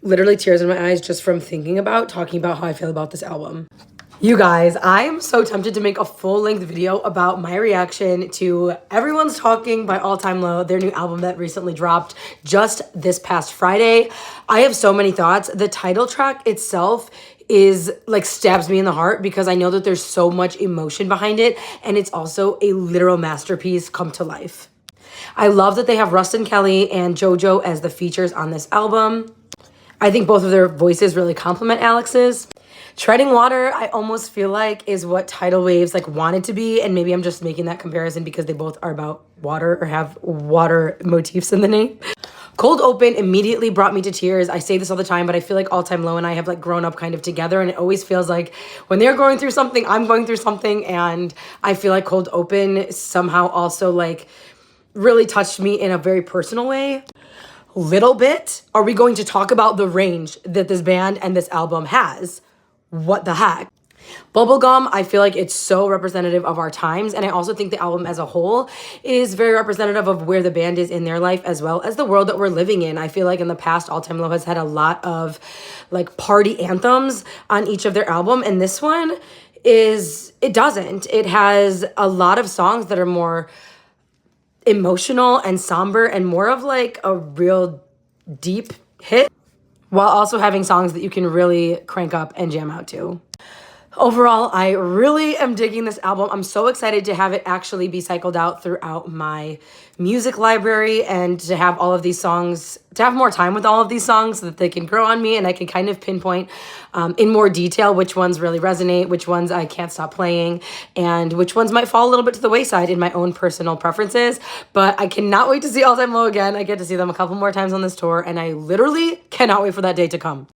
Literally tears in my eyes just from thinking about talking about how I feel about this album. You guys, I am so tempted to make a full-length video about my reaction to Everyone's Talking by All Time Low, their new album that recently dropped just this past Friday. I have so many thoughts. The title track itself is like stabs me in the heart because I know that there's so much emotion behind it, and it's also a literal masterpiece come to life. I love that they have Rustin Kelly and JoJo as the features on this album. I think both of their voices really complement Alex's. Treading Water, I almost feel like is what Tidal Waves like wanted to be, and maybe I'm just making that comparison because they both are about water or have water motifs in the name. Cold Open immediately brought me to tears. I say this all the time, but I feel like All Time Low and I have like grown up kind of together, and it always feels like when they're going through something, I'm going through something, and I feel like Cold Open somehow also like really touched me in a very personal way. Little bit. Are we going to talk about the range that this band and this album has? What the heck? Bubblegum, I feel like it's so representative of our times, and I also think the album as a whole is very representative of where the band is in their life as well as the world that we're living in. I feel like in the past, All Time Low has had a lot of like party anthems on each of their album, and this one it doesn't. It has a lot of songs that are more emotional and somber and more of like a real deep hit, while also having songs that you can really crank up and jam out to. Overall, I really am digging this album. I'm so excited to have it actually be cycled out throughout my music library and to have all of these songs, to have more time with all of these songs so that they can grow on me and I can kind of pinpoint in more detail which ones really resonate, which ones I can't stop playing, and which ones might fall a little bit to the wayside in my own personal preferences. But I cannot wait to see All Time Low again. I get to see them a couple more times on this tour, and I literally cannot wait for that day to come.